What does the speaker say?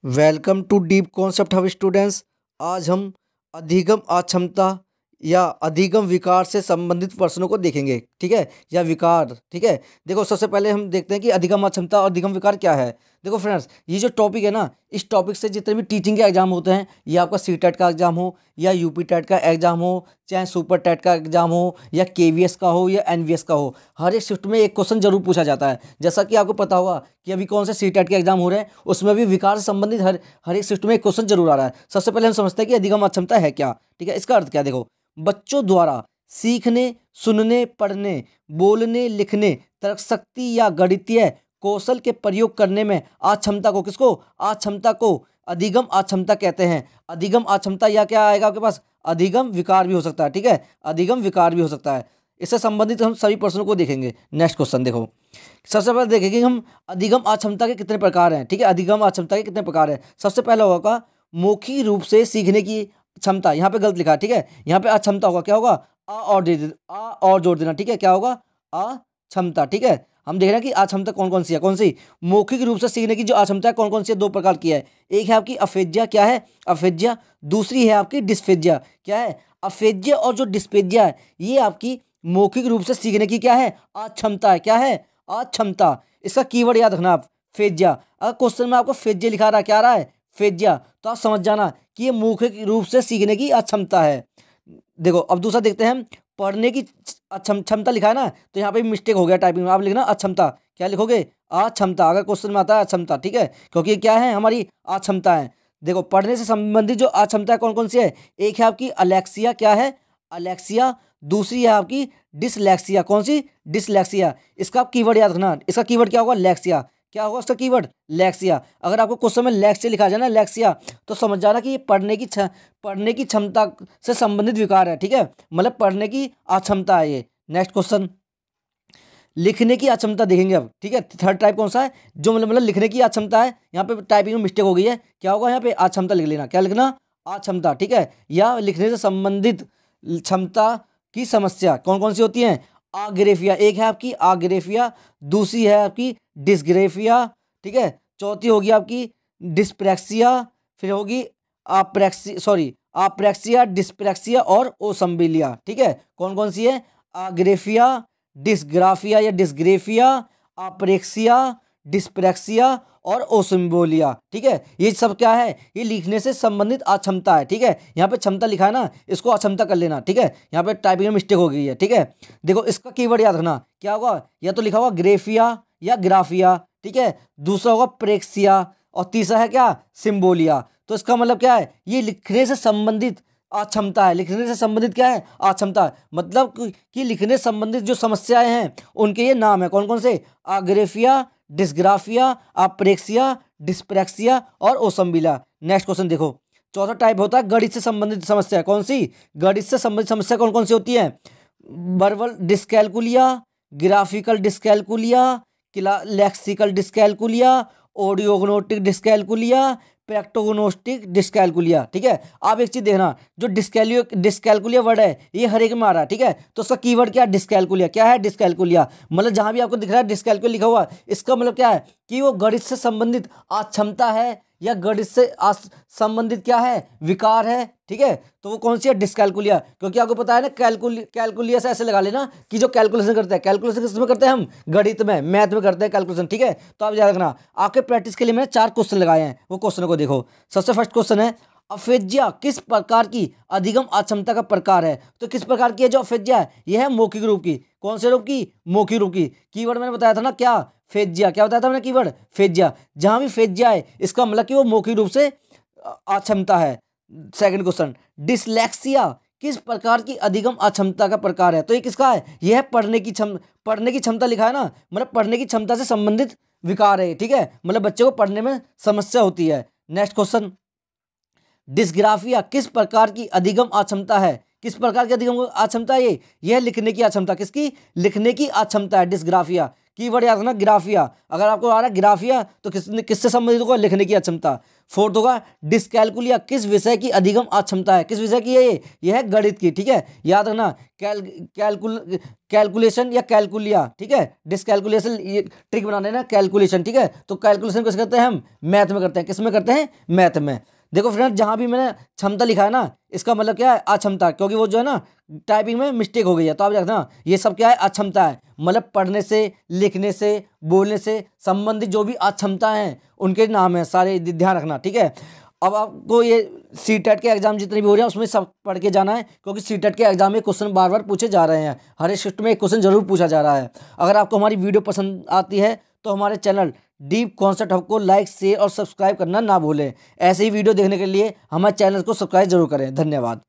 Welcome to Deep Concept Hub students. आज हम अधिगम अक्षमता या अधिगम विकार से संबंधित प्रश्नों को देखेंगे, ठीक है, या विकार। ठीक है, देखो सबसे पहले हम देखते हैं कि अधिगम अक्षमता और अधिगम विकार क्या है। देखो फ्रेंड्स, ये जो टॉपिक है ना, इस टॉपिक से जितने भी टीचिंग के एग्जाम होते हैं, या आपका सी टेट का एग्जाम हो या यूपी टेट का एग्जाम हो, चाहे सुपर टेट का एग्जाम हो या केवीएस का हो या एनवीएस का हो, हर एक शिफ्ट में एक क्वेश्चन जरूर पूछा जाता है। जैसा कि आपको पता होगा कि अभी कौन से सी टेट के एग्जाम हो रहे हैं, उसमें भी विकार से संबंधित हर एक शिफ्ट में एक क्वेश्चन जरूर आ रहा है। सबसे पहले हम समझते हैं कि अधिगम अक्षमता है क्या। ठीक है, इसका अर्थ क्या है। देखो, बच्चों द्वारा सीखने, सुनने, पढ़ने, बोलने, लिखने, तर्कशक्ति या गणितीय कौशल के प्रयोग करने में अक्षमता को अक्षमता को अधिगम अक्षमता कहते हैं। अधिगम अक्षमता या क्या आएगा आपके पास, अधिगम विकार भी हो सकता है। ठीक है, अधिगम विकार भी हो सकता है। इससे संबंधित हम सभी प्रश्नों को देखेंगे। नेक्स्ट क्वेश्चन देखो, सबसे पहले देखेंगे हम अधिगम अक्षमता के कितने प्रकार हैं। ठीक है, अधिगम अक्षमता के कितने प्रकार हैं। सबसे पहला होगा मौखिक रूप से सीखने की क्षमता। यहाँ पे गलत लिखा है, ठीक है, यहाँ पे अक्षमता होगा, क्या होगा, आ और जोड़ देना। ठीक है, क्या होगा, अक्षमता। ठीक है, हम देख रहे हैं कि अक्षमता कौन कौन सी है। कौन सी मौखिक रूप से सीखने की जो अक्षमता है, कौन कौन सी है, दो प्रकार की है। एक है आपकी अफेजिया, क्या है, अफेजिया। दूसरी है आपकी डिस्फेजिया, क्या है, अफेजिया। और जो डिस्फेजिया है, ये आपकी मौखिक रूप से सीखने की क्या है, अक्षमता है। क्या है, अक्षमता। इसका कीवर्ड याद रखना आप, फेजिया। अगर क्वेश्चन में आपको फेजिया लिखा रहा है, क्या आ रहा है, फेजिया, तो आप समझ जाना कि ये मौखिक रूप से सीखने की अक्षमता है। देखो अब दूसरा देखते हैं हम, पढ़ने की क्षमता लिखा है ना, तो यहाँ पे मिस्टेक हो गया टाइपिंग में। आप लिखना अक्षमता, क्या लिखोगे, अक्षमता। अगर क्वेश्चन में आता है अक्षमता, ठीक है, क्योंकि ये क्या है, हमारी अक्षमता है। देखो, पढ़ने से संबंधित जो अक्षमता है कौन कौन सी है। एक है आपकी अलेक्सिया, क्या है, अलेक्सिया। दूसरी है आपकी डिसलेक्सिया, कौन सी, डिसलेक्सिया। इसका आप कीवर्ड याद रखना, इसका कीवर्ड क्या होगा, लेक्सिया। क्या होगा उसका कीवर्ड, लेक्सिया। अगर आपको क्वेश्चन में लेक्सिया लिखा जाए ना, लेक्सिया, तो समझ जाना कि ये पढ़ने की क्षमता से संबंधित विकार है। ठीक है, मतलब पढ़ने की अक्षमता है ये। नेक्स्ट क्वेश्चन, लिखने की अक्षमता देखेंगे अब। ठीक है, थर्ड टाइप कौन सा है, जो मतलब लिखने की अक्षमता है। यहाँ पे टाइपिंग में मिस्टेक हो गई है, क्या होगा, यहाँ पे अक्षमता लिख लेना। क्या लिखना, अक्षमता। ठीक है, या लिखने से संबंधित क्षमता की समस्या कौन कौन सी होती है। आग्रेफिया, एक है आपकी आग्रेफिया। दूसरी है आपकी डिस्ग्रेफिया। ठीक है, चौथी होगी आपकी डिस्प्रैक्सिया। फिर होगी आप्रेक्सिया, डिस्प्रैक्सिया और ओसम्बिलिया। ठीक है, कौन कौन सी है, आग्रेफिया, डिस्ग्राफिया या डिस्ग्रेफिया, अप्रेक्सिया, डिस्प्रैक्सिया और ओसिम्बोलिया। ठीक है, ये सब क्या है, ये लिखने से संबंधित अक्षमता है। ठीक है, यहाँ पे क्षमता लिखा है ना, इसको अक्षमता कर लेना। ठीक है, यहाँ पे टाइपिंग में मिस्टेक हो गई है। ठीक है, देखो इसका कीवर्ड याद रखना, क्या होगा, या तो लिखा होगा ग्रेफिया या ग्राफिया। ठीक है, दूसरा होगा प्रेक्सिया और तीसरा है क्या, सिम्बोलिया। तो इसका मतलब क्या है, ये लिखने से संबंधित अक्षमता है। लिखने से संबंधित क्या है, अक्षमता। मतलब कि लिखने से संबंधित जो समस्याएं हैं उनके ये नाम है, कौन कौन से, आग्रेफिया, डिस्ग्राफिया, अप्रेक्सिया, डिस्प्रैक्सिया और ओसम्बिला। नेक्स्ट क्वेश्चन देखो, चौथा टाइप होता है गणित से संबंधित समस्या। कौन सी, गणित से संबंधित समस्या कौन कौन सी होती है, verbal dyscalculia, graphical dyscalculia, lexical dyscalculia, audiognostic dyscalculia, practognostic dyscalculia. ठीक है, आप एक चीज देखना, जो डिस्कैलकुलिया वर्ड है ये हर एक में आ रहा है। ठीक है, तो उसका कीवर्ड क्या है, डिस्कैलकुलिया। क्या है, डिस्कैलकुलिया। मतलब जहां भी आपको दिख रहा है डिस्कैलकुलिया लिखा हुआ, इसका मतलब क्या है कि वो गणित से संबंधित अक्षमता है या गणित से संबंधित क्या है, विकार है। ठीक है, तो वो कौन सी है, डिस्कैलकुलिया। क्योंकि आपको पता है ना, कैलकुलिया से ऐसे लगा लेना कि जो कैलकुलेशन करते हैं, कैलकुलेशन किसमें करते हैं हम, गणित में, मैथ में करते हैं कैलकुलेशन। ठीक है, तो आप याद रखना, आपके प्रैक्टिस के लिए मैंने 4 क्वेश्चन लगाए हैं, वो क्वेश्चन को देखो। सबसे फर्स्ट क्वेश्चन है, अफेजिया किस प्रकार की अधिगम अक्षमता का प्रकार है। तो किस प्रकार की है जो अफेजिया है, यह है मौखिक रूप की। कौन से रूप की, मौखिक रूप की। कीवर्ड मैंने बताया था ना, क्या, फेजिया। क्या बताया था मैंने, कीवर्ड फेजिया। जहां भी फेजिया है, इसका मतलब कि वो मौखिक रूप से अक्षमता है। सेकंड क्वेश्चन, डिसलेक्सिया किस प्रकार की अधिगम अक्षमता का प्रकार है। तो ये किसका है, यह है पढ़ने की क्षमता लिखा है ना, मतलब पढ़ने की क्षमता से संबंधित विकार है। ठीक है, मतलब बच्चे को पढ़ने में समस्या होती है। नेक्स्ट क्वेश्चन, डिस्ग्राफिया किस प्रकार की अधिगम अक्षमता है। किस प्रकार की अधिगम अक्षमता है ये, यह लिखने की अक्षमता, किसकी, लिखने की अक्षमता है डिस्ग्राफिया। कीवर्ड याद रखना ग्राफिया। अगर आपको आ रहा है ग्राफिया तो किससे संबंधित होगा, लिखने की अक्षमता। फोर्थ होगा डिस्कैलकुलिया, किस विषय की अधिगम अक्षमता है, किस विषय की है ये है गणित की, ठीक है। याद रखना कैलकुलेशन या कैलकुलिया, ठीक है। डिस्कैलकुलेशन ये ट्रिक बना देना, कैलकुलेशन, ठीक है। तो कैलकुलेशन किस करते हैं हम, मैथ में करते हैं। किस में करते हैं, मैथ में। देखो फ्रेंड, जहां भी मैंने क्षमता लिखा है ना, इसका मतलब क्या है, अक्षमता, क्योंकि वो जो है ना टाइपिंग में मिस्टेक हो गई है। तो आप देखना ये सब क्या है, अक्षमता है। मतलब पढ़ने से, लिखने से, बोलने से संबंधित जो भी अक्षमता है उनके नाम है सारे, ध्यान रखना, ठीक है। अब आपको ये सीटेट के एग्जाम जितने भी हो रहे हैं उसमें सब पढ़ के जाना है, क्योंकि सीटेट के एग्जाम में क्वेश्चन बार बार पूछे जा रहे हैं। हर एक शिफ्ट में एक क्वेश्चन जरूर पूछा जा रहा है। अगर आपको हमारी वीडियो पसंद आती है तो हमारे चैनल डीप कॉन्सेप्ट हब को लाइक, शेयर और सब्सक्राइब करना ना भूलें। ऐसे ही वीडियो देखने के लिए हमारे चैनल को सब्सक्राइब जरूर करें। धन्यवाद।